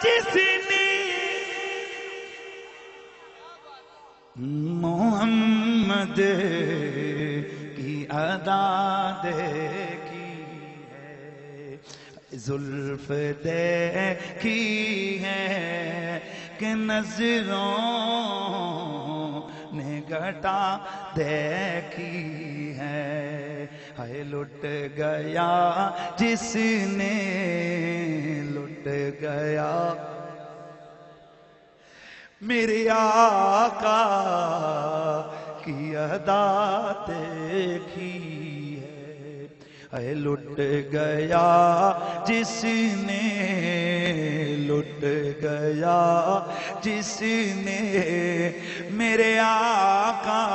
جس نے محمد کی ادا دیکھی ہے، زلف دیکھی ہے کہ نظروں نے گھٹا دیکھی ہے، ہائے لٹ گیا جس نے لٹ گیا میرے آقا کی ادا دیکھی ہے، اے لٹ گیا جس نے لٹ گیا جس نے میرے آقا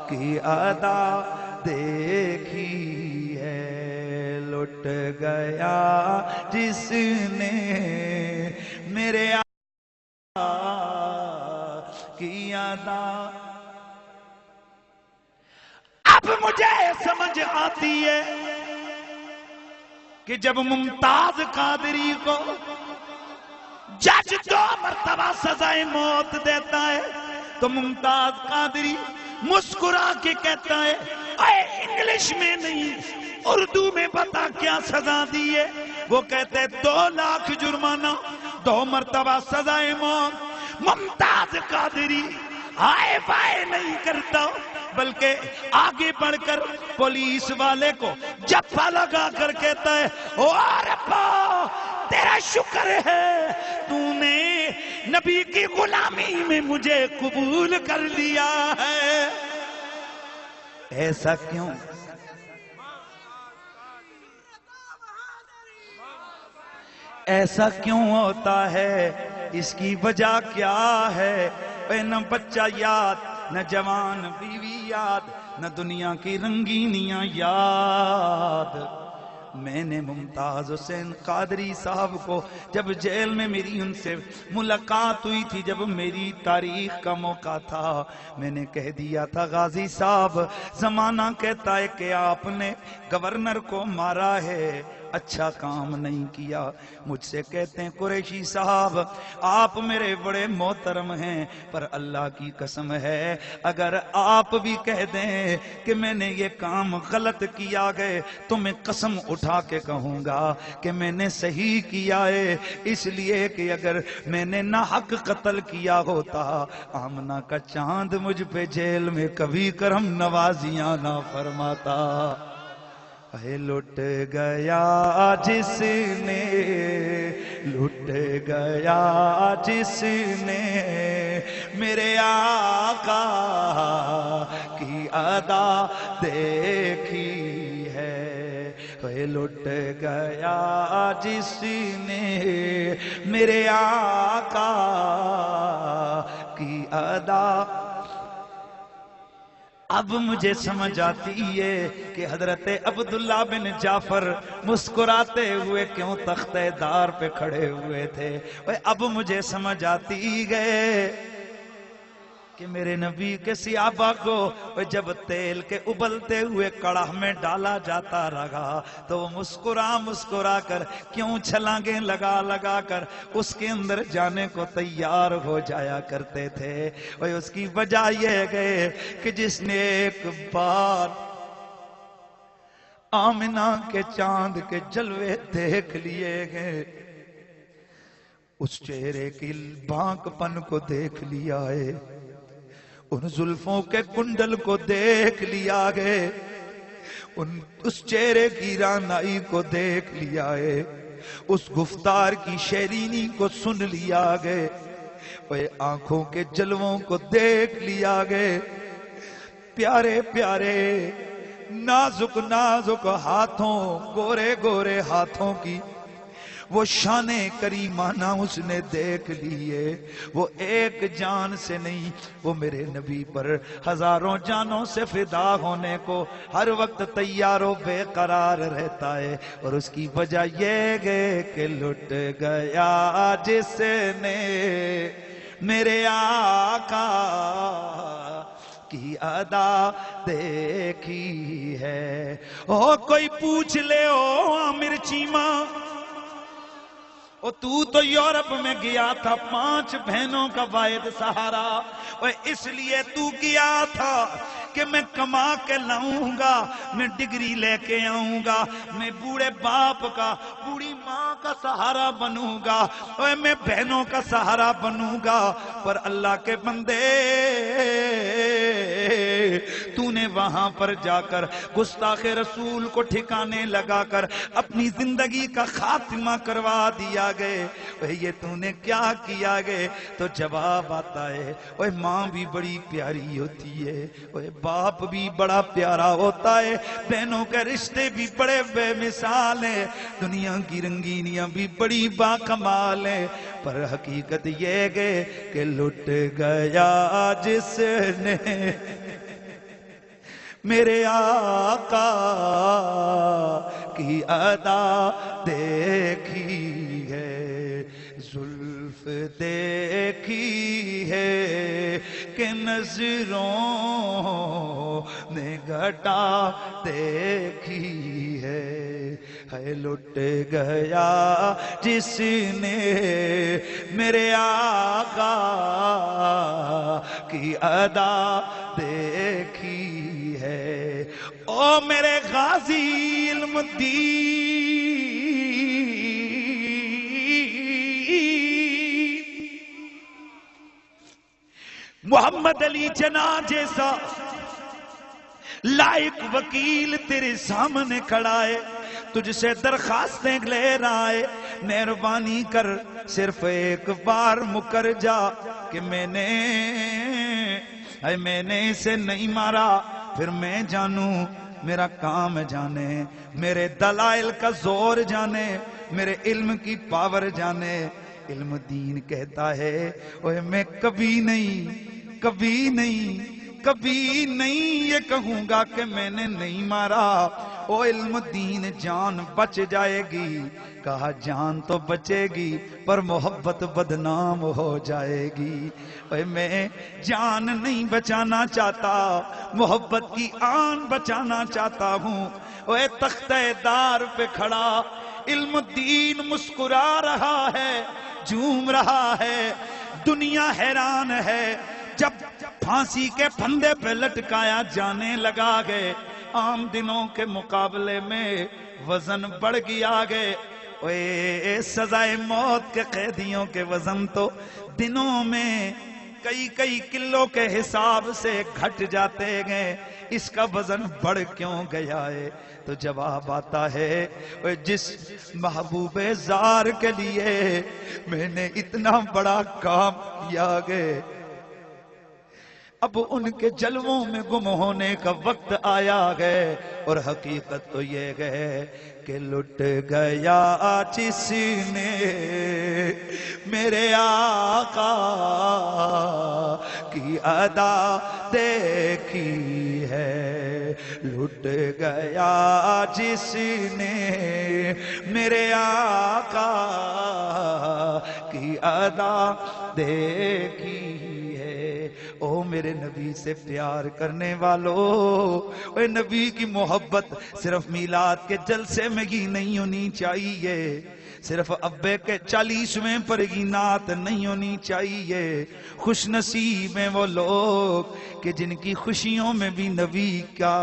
کی ادا دیکھی ہے، لٹ گیا جس نے میرے کی ادا۔ اب مجھے سمجھ آتی ہے کہ جب ممتاز قادری کو جج 2 مرتبہ سزائے موت دیتا ہے تو ممتاز قادری مسکرا کے کہتا ہے اے انگلش میں نہیں اردو میں بتا کیا سزا دی ہے؟ وہ کہتے 2 لاکھ جرمانہ 2 مرتبہ سزائے موت۔ ممتاز قادری آئے بائے نہیں کرتا بلکہ آگے بڑھ کر پولیس والے کو جفا لگا کر کہتا ہے او ربا تیرا شکر ہے تو نے نبی کی غلامی میں مجھے قبول کر لیا ہے۔ ایسا کیوں؟ ایسا کیوں ہوتا ہے؟ اس کی وجہ کیا ہے؟ نہ بچہ یاد، نہ جوان بیوی یاد، نہ دنیا کی رنگینیاں یاد۔ میں نے ممتاز حسین قادری صاحب کو جب جیل میں میری ان سے ملاقات ہوئی تھی، جب میری تاریخ کا موقع تھا، میں نے کہہ دیا تھا غازی صاحب زمانہ کہتا ہے کہ آپ نے گورنر کو مارا ہے، اچھا کام نہیں کیا۔ مجھ سے کہتے ہیں قریشی صاحب آپ میرے بڑے محترم ہیں، پر اللہ کی قسم ہے اگر آپ بھی کہہ دیں کہ میں نے یہ کام غلط کیا گئے تو میں قسم اٹھا کے کہوں گا کہ میں نے صحیح کیا ہے، اس لیے کہ اگر میں نے ناحق قتل کیا ہوتا آمنہ کا چاند مجھ پہ جیل میں کبھی کرم نوازیاں نہ فرماتا۔ اے لٹ گیا جس نے لٹ گیا جس نے میرے آقا کی ادا دیکھی ہے، اے لٹ گیا جس نے میرے آقا کی ادا۔ اب مجھے سمجھ آتی ہے کہ حضرت عبداللہ بن جعفر مسکراتے ہوئے کیوں تختہ دار پہ کھڑے ہوئے تھے۔ اب مجھے سمجھ آتی گئے کہ میرے نبی کے صحابہ کو جب تیل کے ابلتے ہوئے کڑاہ میں ڈالا جاتا رہا تو وہ مسکرا مسکرا کر کیوں چھلانگیں لگا لگا کر اس کے اندر جانے کو تیار ہو جایا کرتے تھے۔ اور اس کی وجہ یہ ہے کہ جس نے ایک بار آمنہ کے چاند کے جلوے دیکھ لیے گئے، اس چہرے کی بانک پن کو دیکھ لیا ہے، ان زلفوں کے کنڈل کو دیکھ لیا گئے، اس چہرے کی رانائی کو دیکھ لیا ہے، اس گفتار کی شیرینی کو سن لیا گئے، وہ آنکھوں کے جلووں کو دیکھ لیا گئے، پیارے پیارے نازک نازک ہاتھوں، گورے گورے ہاتھوں کی وہ شان کریمانہ اس نے دیکھ لیے۔ وہ ایک جان سے نہیں، وہ میرے نبی پر ہزاروں جانوں سے فدا ہونے کو ہر وقت تیار و بے قرار رہتا ہے، اور اس کی وجہ یہ ہے کہ لٹ گیا جس نے میرے آقا کی ادا دیکھی ہے۔ کوئی پوچھ لے عامر چیمہ تو یورپ میں گیا تھا 5 بہنوں کا واحد سہارا، اور اس لیے تو گیا تھا کہ میں کما کے لاؤں گا، میں ڈگری لے کے آؤں گا، میں بوڑھے باپ کا، بوڑھی ماں کا سہارا بنوں گا، اور میں بہنوں کا سہارا بنوں گا۔ پر اللہ کے بندے، تو نے وہاں پر جا کر گستاخ رسول کو ٹھکانے لگا کر اپنی زندگی کا خاتمہ کروا دیا گئے۔ یہ تو نے کیا کیا گئے؟ تو جواب آتا ہے، ماں بھی بڑی پیاری ہوتی ہے، باپ بھی بڑا پیارا ہوتا ہے، بہنوں کے رشتے بھی بڑے بے مثال ہیں، دنیا کی رنگینیاں بھی بڑی باکمال ہیں، پر حقیقت یہ گئے کہ لٹ گیا جس نے میرے آقا کی ادا دیکھی ہے، زلف دیکھی ہے کہ نظروں نے گھٹا دیکھی ہے لٹ گیا جس نے میرے آقا کی ادا دیکھی ہے۔ او میرے غازی علم الدین، محمد علی جناح جیسا لائق وکیل تیرے سامنے کھڑا ہے، تجھ سے درخواستیں لے رہا ہے، مہربانی کر صرف ایک بار مکر جا کہ میں نے اسے نہیں مارا، پھر میں جانوں، میرا کام جانے، میرے دلائل کا زور جانے، میرے علم کی پاور جانے۔ علم دین کہتا ہے میں کبھی نہیں یہ کہوں گا کہ میں نے نہیں مارا۔ علم دین جان بچ جائے گی، کہا جان تو بچے گی پر محبت بدنام ہو جائے گی۔ میں جان نہیں بچانا چاہتا، محبت کی آن بچانا چاہتا ہوں۔ تختہ دار پہ کھڑا علم الدین مسکرا رہا ہے، جھوم رہا ہے، دنیا حیران ہے۔ جب پھانسی کے پھندے پہ لٹکایا جانے لگا گئے، عام دنوں کے مقابلے میں وزن بڑھ گیا گئے۔ سزائے موت کے قیدیوں کے وزن تو دنوں میں کئی کلو کے حساب سے گھٹ جاتے گئے، اس کا وزن بڑھ کیوں گیا ہے؟ تو جواب آتا ہے جس محبوب زار کے لیے میں نے اتنا بڑا کام کیا گئے، اب ان کے جلووں میں گم ہونے کا وقت آیا گئے۔ اور حقیقت تو یہ گئے کہ لٹ گیا جس نے میرے آقا کی ادا دیکھی ہے، لٹ گیا جس نے میرے آقا کی ادا دیکھی ہے۔ او میرے نبی سے پیار کرنے والو، اے نبی کی محبت صرف میلاد کے جلسے میں ہی نہیں ہونی چاہیے، صرف ابے کے 40ویں پر ہی نعت نہیں ہونی چاہیے۔ خوش نصیب ہیں وہ لوگ کہ جن کی خوشیوں میں بھی نبی کا